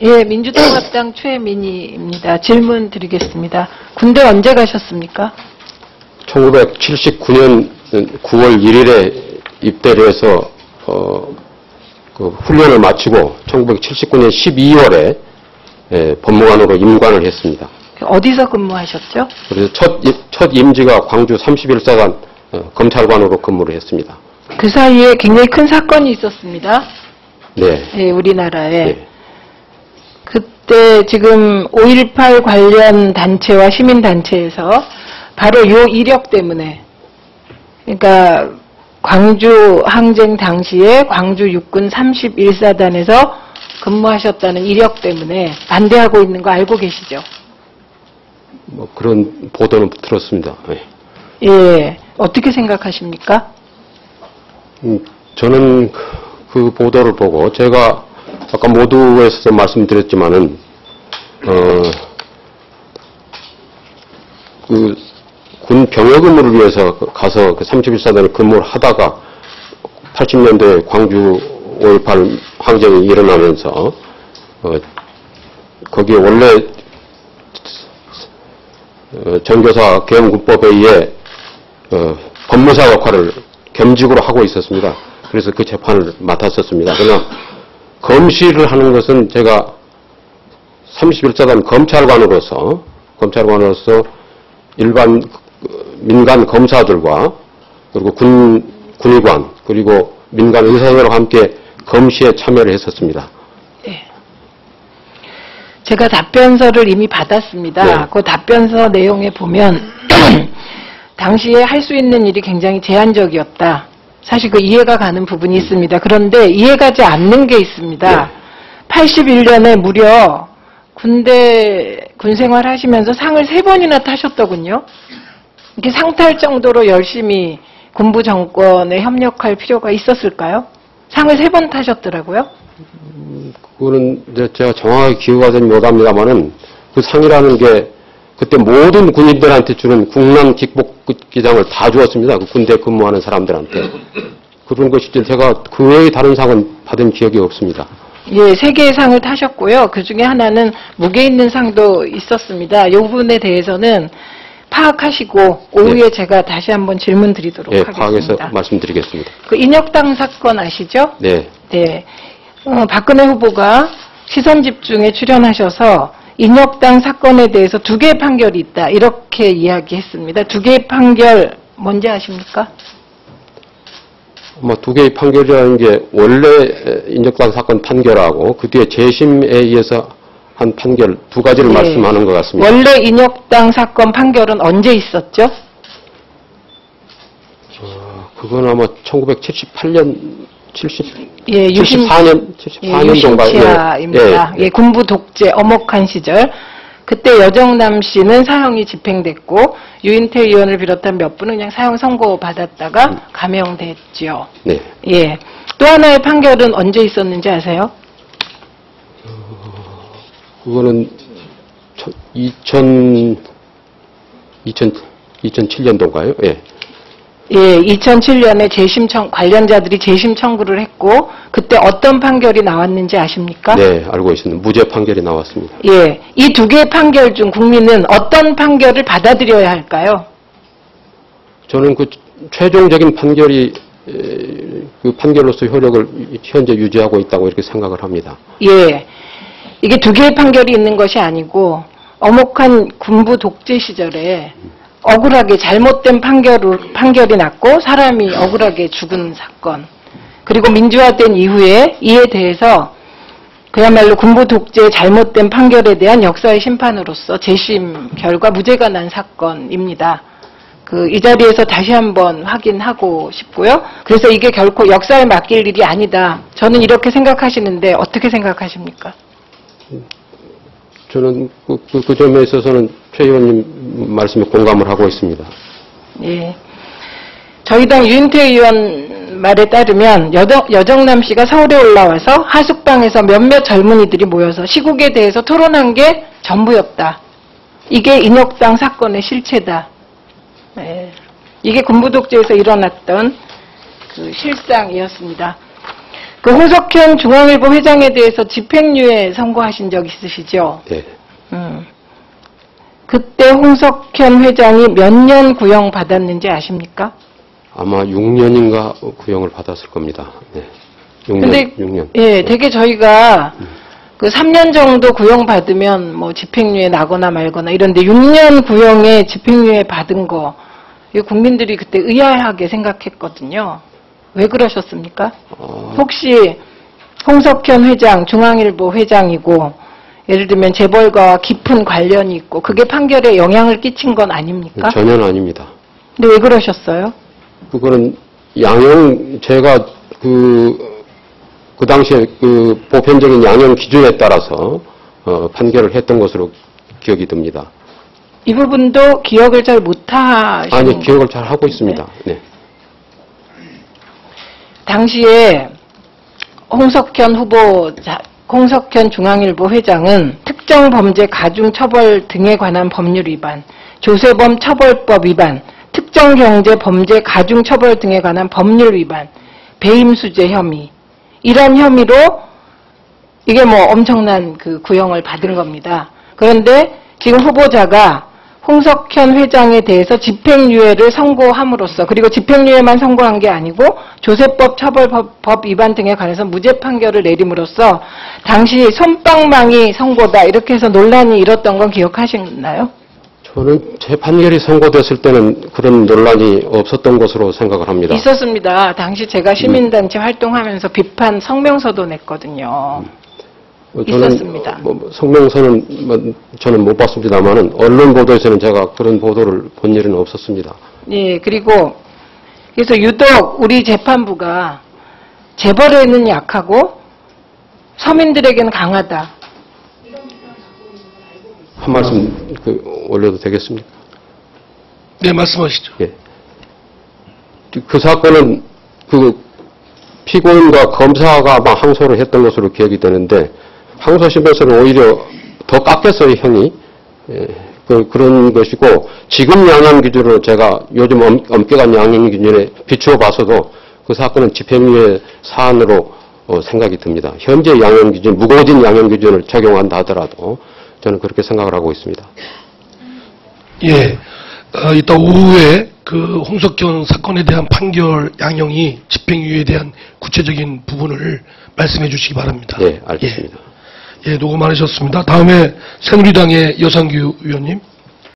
예, 민주당 합당 최민희입니다. 질문 드리겠습니다. 군대 언제 가셨습니까? 1979년 9월 1일에 입대를 해서 그 훈련을 마치고 1979년 12월에 법무관으로 임관을 했습니다. 어디서 근무하셨죠? 그래서 첫 임지가 광주 31사단 검찰관으로 근무를 했습니다. 그 사이에 굉장히 큰 사건이 있었습니다. 네. 예, 우리나라에. 네. 그때 지금 5.18 관련 단체와 시민단체에서 바로 요 이력 때문에, 그러니까 광주 항쟁 당시에 광주 육군 31사단에서 근무하셨다는 이력 때문에 반대하고 있는 거 알고 계시죠? 뭐 그런 보도는 들었습니다. 네. 예, 어떻게 생각하십니까? 저는 그 보도를 보고 제가 아까 모두에서 말씀드렸지만은 그 군 병역 의무를 위해서 가서 그 31사단에 근무를 하다가 80년대 광주 5.18 항쟁이 일어나면서 거기에 원래 정교사 계엄군법에 의해 법무사 역할을 겸직으로 하고 있었습니다. 그래서 그 재판을 맡았었습니다. 그러나 검시를 하는 것은 제가 31사단 검찰관으로서 일반 민간 검사들과 그리고 군의관 그리고 민간 의사들과 함께 검시에 참여를 했었습니다. 네. 제가 답변서를 이미 받았습니다. 네. 그 답변서 내용에 보면 당시에 할 수 있는 일이 굉장히 제한적이었다. 사실 그 이해가 가는 부분이 있습니다. 그런데 이해가지 않는 게 있습니다. 네. 81년에 무려 군 생활 하시면서 상을 3번이나 타셨더군요. 이렇게 상 탈 정도로 열심히 군부 정권에 협력할 필요가 있었을까요? 상을 3번 타셨더라고요. 그거는 이제 제가 정확하게 기억하지 못합니다만은 그 상이라는 게 그때 모든 군인들한테 주는 국난 기복기장을 다 주었습니다. 그 군대 근무하는 사람들한테. 그런 것이 제가 그 외에 다른 상은 받은 기억이 없습니다. 예, 3개의 상을 타셨고요. 그 중에 하나는 무게 있는 상도 있었습니다. 이 부분에 대해서는 파악하시고 오후에 네. 제가 다시 한번 질문 드리도록 하겠습니다. 파악해서 말씀드리겠습니다. 그 인혁당 사건 아시죠? 네. 네. 박근혜 후보가 시선집중에 출연하셔서 인혁당 사건에 대해서 2개의 판결이 있다. 이렇게 이야기했습니다. 2개의 판결 뭔지 아십니까? 뭐 2개의 판결이라는 게 원래 인혁당 사건 판결하고 그 뒤에 재심에 의해서 한 판결 2가지를 네. 말씀하는 것 같습니다. 원래 인혁당 사건 판결은 언제 있었죠? 그건 아마 1978년, 74년 정도입니다. 예, 군부 독재 엄혹한 시절. 그때 여정남 씨는 사형이 집행됐고 유인태 의원을 비롯한 몇 분은 그냥 사형 선고 받았다가 감형됐죠. 네. 예. 또 하나의 판결은 언제 있었는지 아세요? 그거는 2007년도인가요? 예. 예, 2007년에 관련자들이 재심 청구를 했고 그때 어떤 판결이 나왔는지 아십니까? 네, 알고 있습니다. 무죄 판결이 나왔습니다. 예, 이 2개의 판결 중 국민은 어떤 판결을 받아들여야 할까요? 저는 그 최종적인 판결이 그 판결로서 효력을 현재 유지하고 있다고 이렇게 생각을 합니다. 예, 이게 2개의 판결이 있는 것이 아니고 엄혹한 군부 독재 시절에 억울하게 잘못된 판결이 났고 사람이 억울하게 죽은 사건, 그리고 민주화된 이후에 이에 대해서 그야말로 군부 독재의 잘못된 판결에 대한 역사의 심판으로서 재심 결과 무죄가 난 사건입니다. 이 자리에서 다시 한번 확인하고 싶고요. 그래서 이게 결코 역사에 맡길 일이 아니다. 저는 이렇게 생각하시는데 어떻게 생각하십니까? 저는 그 점에 있어서는 최 의원님 말씀에 공감을 하고 있습니다. 예. 저희 당 유인태 의원 말에 따르면 여정남 씨가 서울에 올라와서 하숙방에서 몇몇 젊은이들이 모여서 시국에 대해서 토론한 게 전부였다. 이게 인혁당 사건의 실체다. 예. 이게 군부독재에서 일어났던 그 실상이었습니다. 그 홍석현 중앙일보 회장에 대해서 집행유예 선고하신 적 있으시죠? 네. 그때 홍석현 회장이 몇 년 구형 받았는지 아십니까? 아마 6년인가 구형을 받았을 겁니다. 네. 6년. 근데 6년. 예, 되게 저희가 그 3년 정도 구형 받으면 뭐 집행유예 나거나 말거나 이런데 6년 구형에 집행유예 받은 거 이 국민들이 그때 의아하게 생각했거든요. 왜 그러셨습니까? 혹시 홍석현 회장, 중앙일보 회장이고 예를 들면 재벌과 깊은 관련이 있고 그게 판결에 영향을 끼친 건 아닙니까? 전혀 아닙니다. 근데 왜 그러셨어요? 그거는 제가 그 당시에 그 보편적인 양형 기준에 따라서 판결을 했던 것으로 기억이 듭니다. 이 부분도 기억을 잘 못하시는 아니, 기억을 잘 하고 있습니다. 네. 당시에 홍석현 중앙일보 회장은 특정 범죄 가중 처벌 등에 관한 법률 위반, 조세범 처벌법 위반, 특정 경제 범죄 가중 처벌 등에 관한 법률 위반, 배임수재 혐의 이런 혐의로 이게 뭐 엄청난 그 구형을 받은 겁니다. 그런데 지금 후보자가 홍석현 회장에 대해서 집행유예를 선고함으로써 그리고 집행유예만 선고한 게 아니고 조세법 처벌법 위반 등에 관해서 무죄 판결을 내림으로써 당시 솜방망이 선고다 이렇게 해서 논란이 일었던 건 기억하시나요? 저는 제 판결이 선고됐을 때는 그런 논란이 없었던 것으로 생각을 합니다. 있었습니다. 당시 제가 시민단체 활동하면서 비판 성명서도 냈거든요. 있었습니다. 성명서는 저는 못 봤습니다만은 언론 보도에서는 제가 그런 보도를 본 일은 없었습니다. 예, 그리고 그래서 유독 우리 재판부가 재벌에는 약하고 서민들에게는 강하다. 한 말씀 올려도 되겠습니까? 네, 말씀하시죠. 예. 그 사건은 그 피고인과 검사가 아마 항소를 했던 것으로 기억이 되는데 항소심에서는 오히려 더 깎였어요, 형이. 예, 그런 것이고 지금 양형 기준으로 제가 요즘 엄격한 양형 기준에 비추어 봐서도 그 사건은 집행유예 사안으로 생각이 듭니다. 현재 양형 기준, 무거워진 양형 기준을 적용한다 하더라도 저는 그렇게 생각을 하고 있습니다. 예, 이따 오후에 그 홍석현 사건에 대한 판결 양형이 집행유예에 대한 구체적인 부분을 말씀해 주시기 바랍니다. 네, 알겠습니다. 예, 녹음 많으셨습니다. 다음에 새누리당의 여상규 의원님.